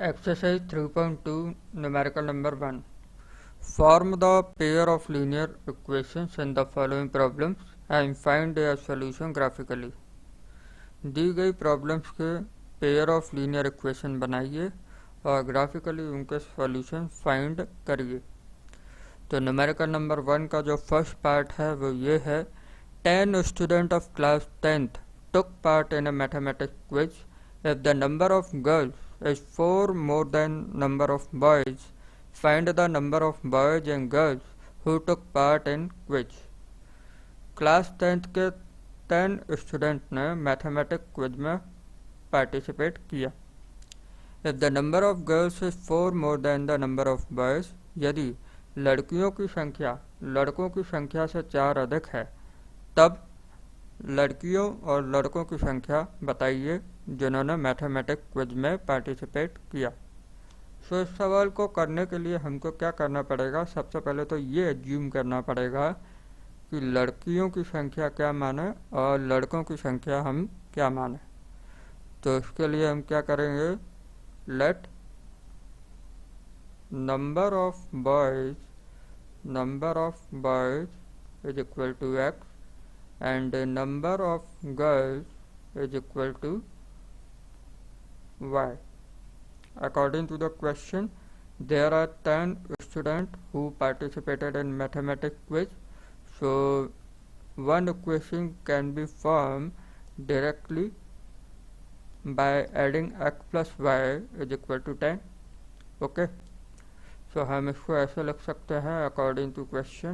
Exercise 3.2 Numerical number 1. Form the pair of linear equations in the following problems and find their solution graphically. दी गई problems के pair of linear equation बनाइए और graphically उनके solution find करिए। तो numerical number 1 का जो first part है वो ये है, 10 student of class 10th took part in a mathematics quiz. If the number of girls is 4 more than number of boys, find the number of boys and girls who took part in quiz. Class 10th के 10 student ने mathematics quiz में participate किया। If the number of girls is 4 more than the number of boys, यदि लड़कियों की संख्या लड़कों की संख्या से 4 अधिक है, तब लड़कियों और लड़कों की संख्या बताइए जिन्होंने मैथमेटिक्स क्विज में पार्टिसिपेट किया। सो इस सवाल को करने के लिए हमको क्या करना पड़ेगा, सबसे पहले तो ये एज्यूम करना पड़ेगा कि लड़कियों की संख्या क्या माने और लड़कों की संख्या हम क्या माने। तो इसके लिए हम क्या करेंगे, let number of boys is equal to x and the number of girls is equal to y. According to the question, there are 10 students who participated in mathematics quiz, so one equation can be formed directly by adding x plus y is equal to 10. Okay, so हम इसको ऐसे लिख सकते हैं, according to question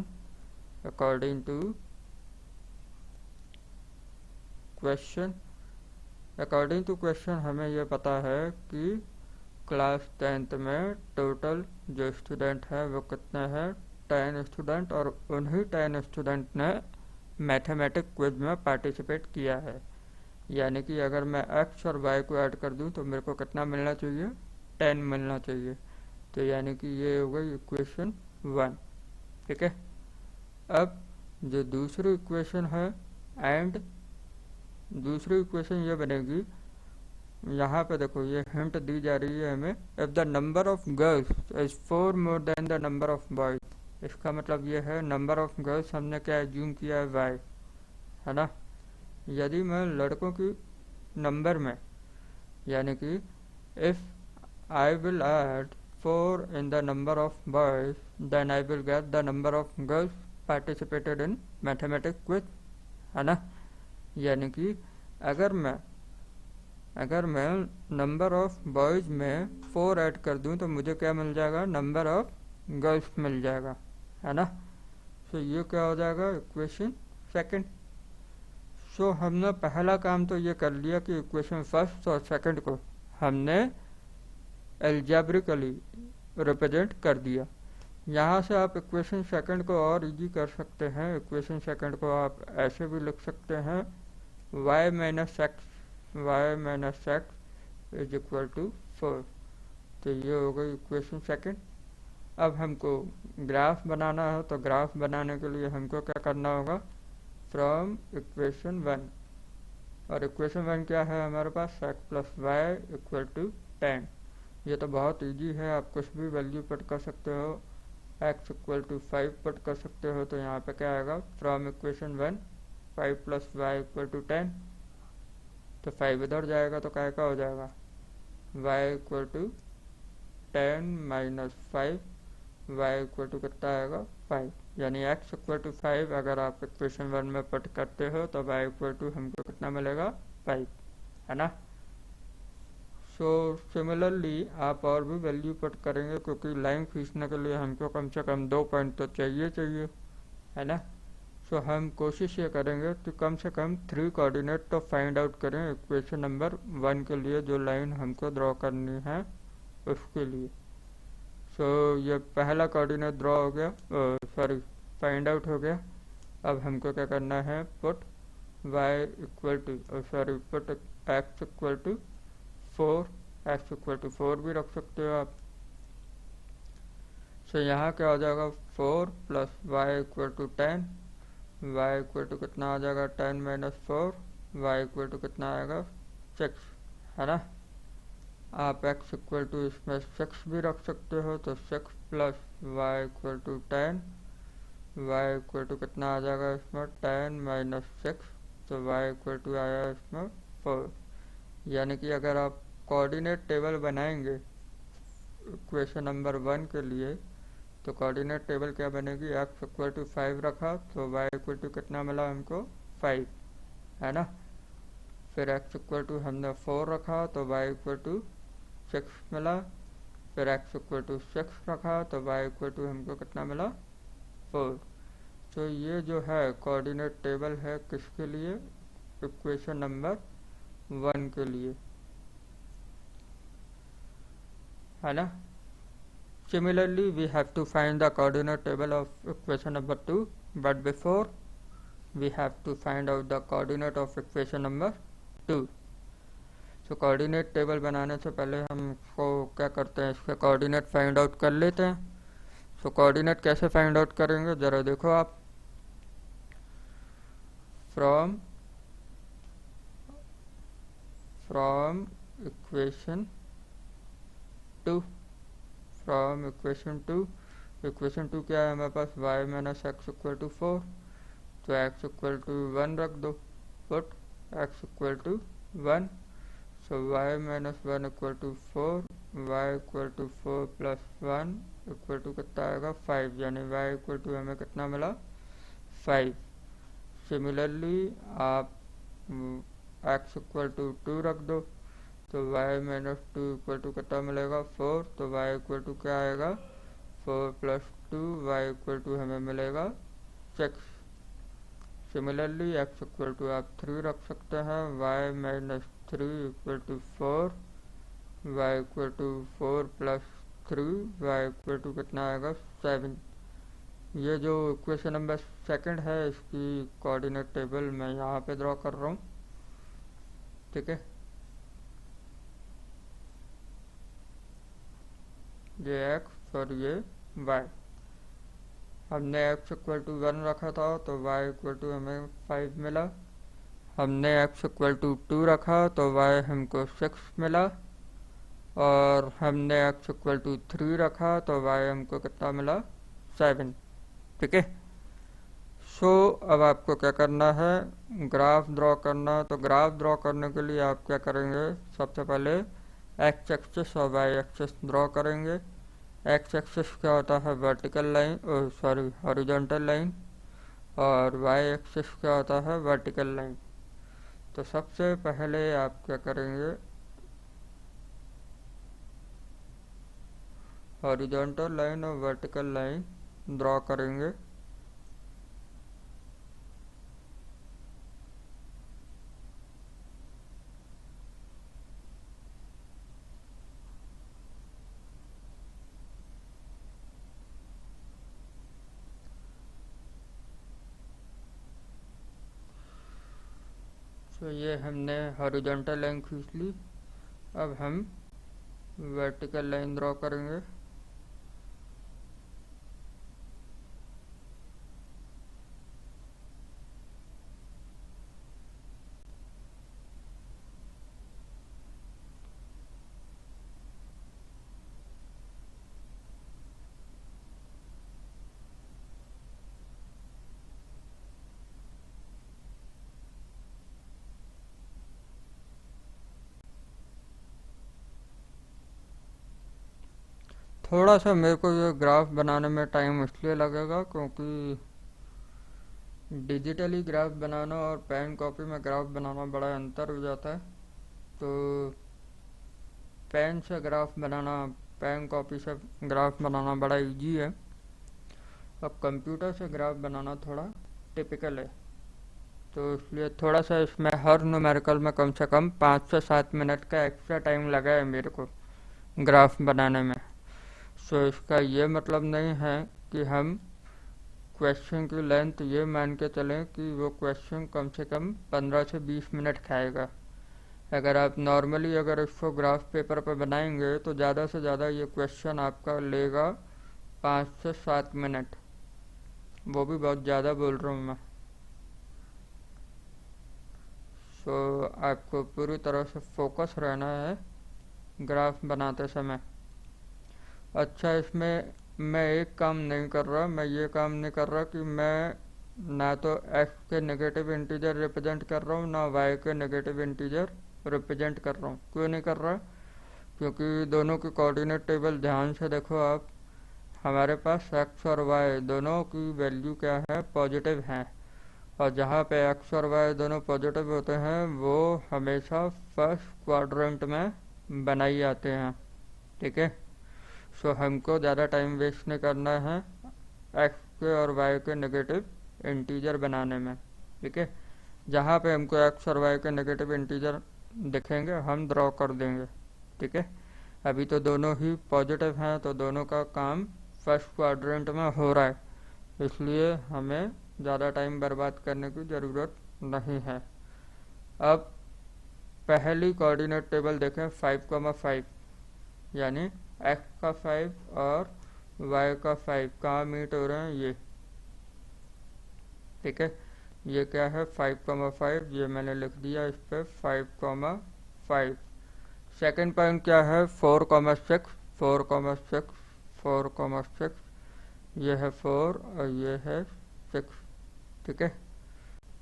according to question हमें यह पता है कि क्लास 10th में टोटल जो स्टूडेंट है वो कितने हैं, 10 स्टूडेंट, और उन्हीं 10 स्टूडेंट ने मैथमेटिक्स क्विज में पार्टिसिपेट किया है। यानी कि अगर मैं x और y को ऐड कर दूं तो मेरे को कितना मिलना चाहिए, 10 मिलना चाहिए। तो यानी कि ये हो गई इक्वेशन 1। ठीक है, अब जो दूसरी इक्वेशन है, एंड दूसरी इक्वेशन ये बनेगी, यहाँ पे देखो ये हिंट दी जा रही है हमें, if the number of girls is 4 more than the number of boys. इसका मतलब ये है नंबर ऑफ गर्ल्स हमने क्या एज्यूम किया है, y, है ना। यदि मैं लड़कों की नंबर में, यानी कि if I will add 4 in the number of boys, then I will get the number of girls participated in mathematics quiz, है ना। यानी कि अगर मैं नंबर ऑफ बॉयज में 4 ऐड कर दूं तो मुझे क्या मिल जाएगा, नंबर ऑफ गर्ल्स मिल जाएगा, है ना। सो ये क्या हो जाएगा, इक्वेशन सेकंड। सो हमने पहला काम तो ये कर लिया कि इक्वेशन फर्स्ट और सेकंड को हमने एल्जेब्रिकली रिप्रेजेंट कर दिया। यहाँ से आप इक्वेशन सेकंड को और इजी कर सकते हैं। इक्वेशन सेकंड को आप ऐसे भी लिख सकते हैं, y minus x is equal to 4। तो ये हो गई इक्वेशन सेकंड। अब हमको ग्राफ बनाना है, तो ग्राफ बनाने के लिए हमको क्या करना होगा, फ्रॉम इक्वेशन 1, और इक्वेशन 1 क्या है हमारे पास, x plus y equal to 10। ये तो बहुत इजी है, आप कुछ भी वैल्यू पुट कर सकते हो, x इक्वल टू 5 पुट कर सकते हो। तो यहाँ पे क्या आएगा, from equation 1 5 plus y equal to 10। तो 5 इधर जाएगा तो क्या हो जाएगा, y equal to 10 minus 5, y equal to कितना आएगा, 5। यानी x इक्वल टू 5 अगर आप इक्वेशन 1 में पुट करते हो तो y इक्वल टू हमको कितना मिलेगा, 5, है ना। सो सिमिलरली आप और भी वैल्यू पुट करेंगे, क्योंकि लाइन खींचने के लिए हमको कम से कम 2 पॉइंट तो चाहिए, है ना। सो हम कोशिश ये करेंगे कि कम से कम 3 कोऑर्डिनेट तो फाइंड आउट करें इक्वेशन नंबर 1 के लिए, जो लाइन हमको ड्रॉ करनी है उसके लिए। सो ये पहला कोऑर्डिनेट ड्रॉ हो गया, फाइंड आउट हो गया। अब हमको क्या करना है, put put x equal to 4, x equal to 4 भी रख सकते हो आप। सो यहाँ क्या हो जाएगा, 4 plus y equal to 10, y equal to कितना आ जाएगा, 10 माइनस 4, y इक्वल टू कितना आएगा, 6, है ना। आप x इक्वल टू इसमें 6 भी रख सकते हो, तो 6 plus y equal to 10, y equal to कितना आ जाएगा इसमें 10 माइनस 6, तो वाई इक्वल टू आया इसमें 4। यानी कि अगर आप कोऑर्डिनेट टेबल बनाएंगे इक्वेशन नंबर 1 के लिए, तो कोऑर्डिनेट टेबल क्या बनेगी, x इक्वल टू 5 रखा तो y इक्वल टू कितना मिला हमको 5, है ना। फिर x इक्वल टू हमने 4 रखा तो y इक्वल टू 6 मिला। फिर x इक्वल टू 6 रखा तो y इक्वल टू हमको कितना मिला 4। तो ये जो है कोऑर्डिनेट टेबल है किसके लिए, इक्वेशन नंबर 1 के लिए, है ना। Similarly, we have to find the coordinate table of equation number 2, but before we have to find out the coordinate of equation number 2. So coordinate table बनाने से पहले हमको क्या करते हैं, इसके coordinate find out कर लेते हैं। So coordinate कैसे find out करेंगे, ज़रा देखो आप। From equation 2, फ्रॉम इक्वेशन 2 क्या है हमारे पास, y minus x equal to 4, तो x इक्वल टू 1 रख दो, put x equal to 1, so y minus 1 equal to 4, y equal to 4 plus 1 equal to कितना आएगा 5, यानी y इक्वल टू हमें कितना मिला 5। सिमिलरली आप x इक्वल टू 2 रख दो, तो y माइनस 2 इक्वल टू कितना मिलेगा 4, तो y इक्वल टू क्या आएगा 4 प्लस 2, y इक्वल टू हमें मिलेगा 6। सिमिलरली x इक्वल टू आप 3 रख सकते हैं, y minus 3 equal to 4, y equal to 4 plus 3, y equal to कितना आएगा 7। ये जो इक्वेशन नंबर 2 है इसकी कोऑर्डिनेट टेबल मैं यहाँ पे ड्रॉ कर रहा हूँ, ठीक है। ये x और ये y, हमने x इक्वल टू 1 रखा था तो y इक्वल टू हमें 5 मिला। हमने x इक्वल टू 2 रखा तो y हमको 6 मिला, और हमने x इक्वल टू 3 रखा तो y हमको कितना मिला 7, ठीक है। सो अब आपको क्या करना है, ग्राफ ड्रॉ करना। तो ग्राफ ड्रॉ करने के लिए आप क्या करेंगे, सबसे पहले एक्स एक्सिस और वाई एक्सिस ड्रॉ करेंगे। एक्स एक्सिस क्या होता है, vertical line, sorry horizontal line, और वाई एक्सिस क्या होता है, वर्टिकल लाइन। तो सबसे पहले आप क्या करेंगे, हॉरिजॉन्टल लाइन और वर्टिकल लाइन ड्रॉ करेंगे। तो ये हमने हॉरिजॉन्टल लाइन खींच ली। अब हम वर्टिकल लाइन ड्रॉ करेंगे। थोड़ा सा मेरे को ये ग्राफ बनाने में टाइम इसलिए लगेगा क्योंकि डिजिटली ग्राफ बनाना और पेन कॉपी में ग्राफ बनाना बड़ा अंतर हो जाता है। तो पेन से ग्राफ बनाना, पेन कॉपी से ग्राफ बनाना बड़ा इजी है। अब कंप्यूटर से ग्राफ बनाना थोड़ा टिपिकल है, तो इसलिए थोड़ा सा इसमें हर न्यूमेरिकल में कम से कम 5 से 7 मिनट का एक्स्ट्रा टाइम लगा है मेरे को ग्राफ बनाने में। सो इसका ये मतलब नहीं है कि हम क्वेश्चन की लेंथ ये मान के चलें कि वो क्वेश्चन कम से कम 15 से 20 मिनट खाएगा। अगर आप नॉर्मली अगर इसको ग्राफ पेपर पर बनाएंगे तो ज़्यादा से ज़्यादा ये क्वेश्चन आपका लेगा 5 से 7 मिनट, वो भी बहुत ज़्यादा बोल रहा हूँ मैं। सो आपको पूरी तरह से फोकस रहना है ग्राफ बनाते समय। अच्छा, इसमें मैं एक काम नहीं कर रहा, मैं ये काम नहीं कर रहा कि मैं ना तो x के नेगेटिव इंटीजर रिप्रेजेंट कर रहा हूँ ना y के नेगेटिव इंटीजर रिप्रेजेंट कर रहा हूँ। क्यों नहीं कर रहा? क्योंकि दोनों की कोऑर्डिनेट टेबल ध्यान से देखो आप, हमारे पास x और y दोनों की वैल्यू क्या है, पॉजिटिव हैं। और जहाँ पे x और y दोनों पॉजिटिव होते हैं वो हमेशा फर्स्ट क्वाड्रेंट में बनाई जाते हैं। ठीक है, सो हमको ज़्यादा टाइम वेस्ट नहीं करना है x के और y के नेगेटिव इंटीजर बनाने में। ठीक है, जहाँ पे हमको x और y के नेगेटिव इंटीजर दिखेंगे हम ड्रॉ कर देंगे। ठीक है, अभी तो दोनों ही पॉजिटिव हैं तो दोनों का काम फर्स्ट क्वाड्रेंट में हो रहा है, इसलिए हमें ज़्यादा टाइम बर्बाद करने की ज़रूरत नहीं है। अब पहली कोऑर्डिनेट टेबल देखें 5,5, यानी x का 5 और y का 5 कहाँ मीट हो रहे हैं, ये। ठीक है, ये क्या है 5,5, ये मैंने लिख दिया इस पर 5,5। सेकेंड पॉइंट क्या है 4,6, 4,6, 4,6, ये है 4 और ये है 6। ठीक है,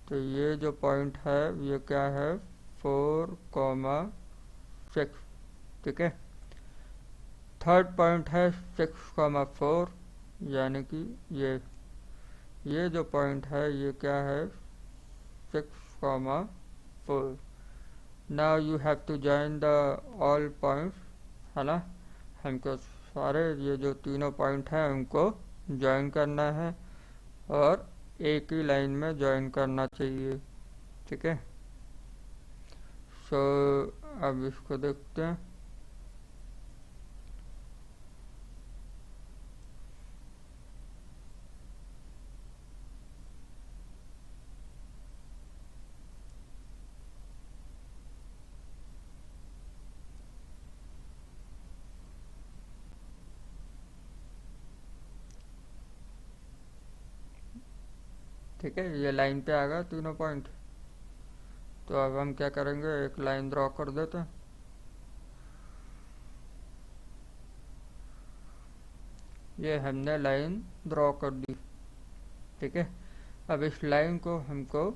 तो ये जो पॉइंट है ये क्या है 4,6। ठीक है, थर्ड पॉइंट है 6,4, यानी कि ये जो पॉइंट है ये क्या है 6,4। Now you have to join the all points, है ना। हमको सारे ये जो तीनों पॉइंट हैं उनको ज्वाइन करना है और एक ही लाइन में ज्वाइन करना चाहिए। ठीक है, सो अब इसको देखते हैं। ठीक है, ये लाइन पे आ गया तीनों पॉइंट। तो अब हम क्या करेंगे, एक लाइन ड्रॉ कर देते हैं। ये हमने लाइन ड्रॉ कर दी। ठीक है, अब इस लाइन को हमको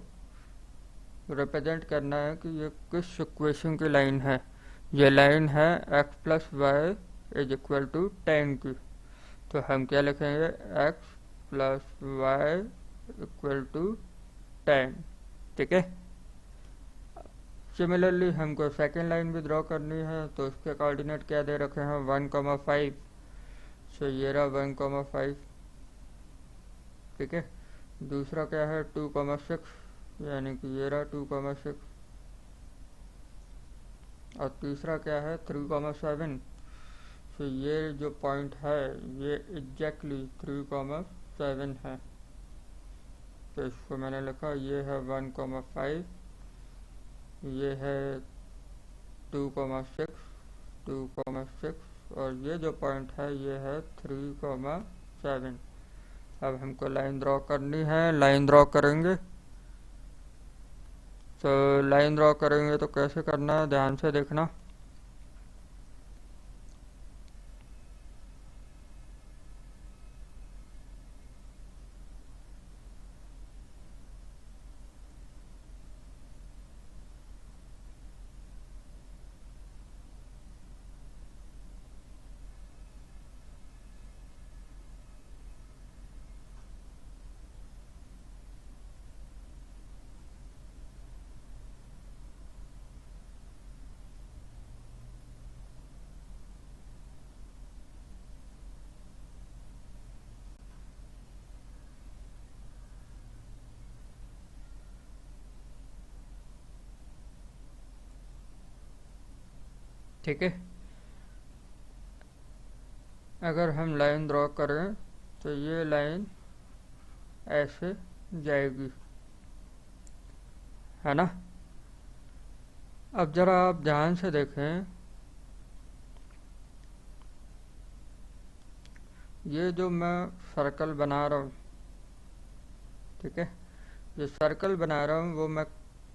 रिप्रेजेंट करना है कि ये किस इक्वेशन की लाइन है। ये लाइन है x plus y is equal to 10 की। तो हम क्या लिखेंगे, x plus y equal to 10। ठीक है, सिमिलरली हमको सेकेंड लाइन भी ड्रॉ करनी है, तो उसके कोऑर्डिनेट क्या दे रखे हैं 1,5। सो ये रहा 1,5। ठीक है, दूसरा क्या है 2,6, यानी कि ये रहा 2,6। और तीसरा क्या है 3,7। तो ये जो पॉइंट है ये एग्जैक्टली 3,7 है। तो इसको मैंने लिखा, ये है 1,5, ये है 2,6, 2,6 और ये जो पॉइंट है ये है 3,7। अब हमको लाइन ड्रॉ करनी है, लाइन ड्रॉ करेंगे। तो लाइन ड्रॉ करेंगे तो कैसे करना है ध्यान से देखना। ठीक है, अगर हम लाइन ड्रॉ करें तो ये लाइन ऐसे जाएगी, है ना। अब जरा आप ध्यान से देखें, ये जो मैं सर्कल बना रहा हूँ, ठीक है, जो सर्कल बना रहा हूँ वो मैं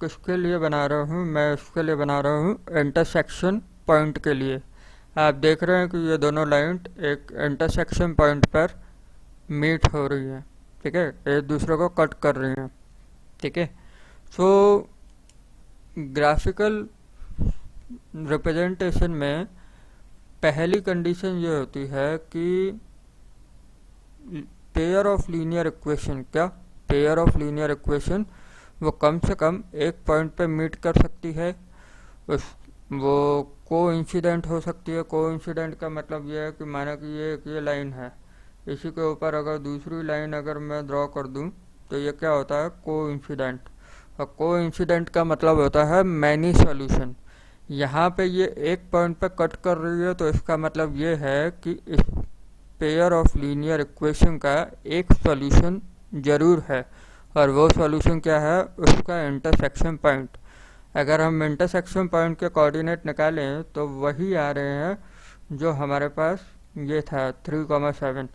किसके लिए बना रहा हूँ, मैं उसके लिए बना रहा हूँ इंटरसेक्शन पॉइंट के लिए। आप देख रहे हैं कि ये दोनों लाइन एक इंटरसेक्शन पॉइंट पर मीट हो रही है, ठीक है, एक दूसरे को कट कर रही हैं, ठीक है। सो ग्राफिकल रिप्रेजेंटेशन में पहली कंडीशन ये होती है कि पेयर ऑफ लीनियर इक्वेशन, क्या पेयर ऑफ लीनियर इक्वेशन वो कम से कम एक पॉइंट पे मीट कर सकती है, उस वो कोइंसिडेंट हो सकती है। कोइंसिडेंट का मतलब ये है कि माना कि ये लाइन है, इसी के ऊपर अगर दूसरी लाइन अगर मैं ड्रॉ कर दूं तो ये क्या होता है, कोइंसिडेंट। और कोइंसिडेंट का मतलब होता है मैनी सॉल्यूशन। यहाँ पे ये एक पॉइंट पे कट कर रही है तो इसका मतलब ये है कि इस पेयर ऑफ लीनियर इक्वेशन का एक सॉल्यूशन जरूर है, और वो सॉल्यूशन क्या है, उसका इंटरसेक्शन पॉइंट। अगर हम इंटरसेक्शन पॉइंट के कोऑर्डिनेट निकालें तो वही आ रहे हैं जो हमारे पास ये था 3,7।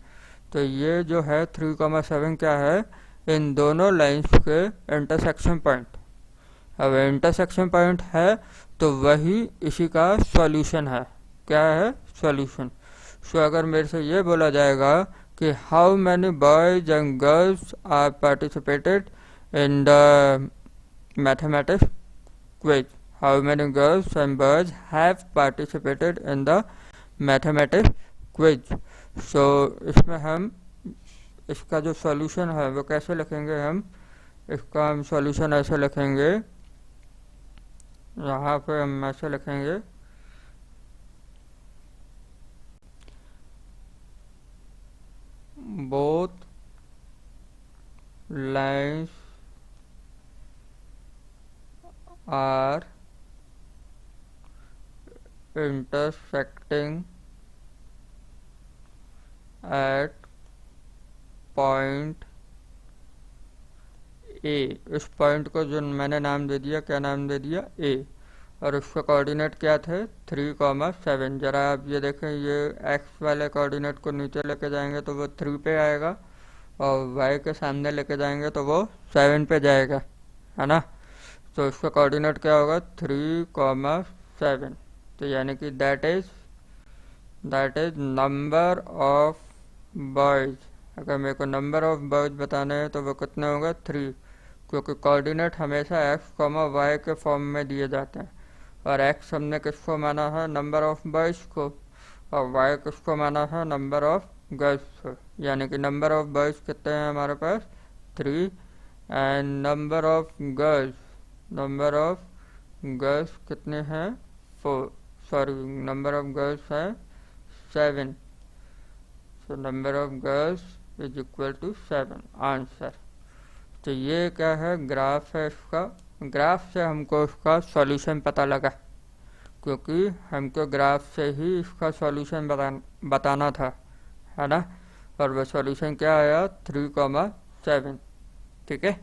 तो ये जो है 3,7 क्या है, इन दोनों लाइंस के इंटरसेक्शन पॉइंट। अब इंटरसेक्शन पॉइंट है तो वही इसी का सॉल्यूशन है। क्या है, सॉल्यूशन। सो अगर मेरे से ये बोला जाएगा कि how many boys and girls are participated in the mathematics quiz, how many girls and boys have participated in the mathematics quiz. So इसमें हम इसका जो सॉल्यूशन है वो कैसे लिखेंगे, इसका हम सॉल्यूशन ऐसे लिखेंगे, यहाँ पे हम ऐसे लिखेंगे, both lines are intersecting at point A। इस पॉइंट को जो मैंने नाम दे दिया, क्या नाम दे दिया, A। और उसके कोऑर्डिनेट क्या थे, 3,7। जरा आप ये देखें, ये x वाले कोऑर्डिनेट को नीचे लेके जाएंगे तो वो 3 पे आएगा, और y के सामने लेके जाएंगे तो वो 7 पे जाएगा, है ना। तो उसका कोऑर्डिनेट क्या होगा, 3,7। तो यानी कि that is number of boys. अगर मेरे को नंबर ऑफ बॉयज बताने हैं तो वो कितने होगा, 3, क्योंकि कोऑर्डिनेट हमेशा x, y के फॉर्म में दिए जाते हैं। और x हमने किसको माना है, नंबर ऑफ बॉयज को, और y किसको माना है, नंबर ऑफ गर्ल्स को। यानी कि नंबर ऑफ बॉयज कितने हैं हमारे पास, 3, एंड नंबर ऑफ गर्ल्स कितने हैं, 4, सॉरी नंबर ऑफ गर्ल्स है 7। So number of girls is equal to 7, answer. तो ये क्या है, ग्राफ है इसका। ग्राफ से हमको इसका सॉल्यूशन पता लगा, क्योंकि हमको ग्राफ से ही इसका सॉल्यूशन बताना था, है ना। और वो सॉल्यूशन क्या आया, 3,7, ठीक है।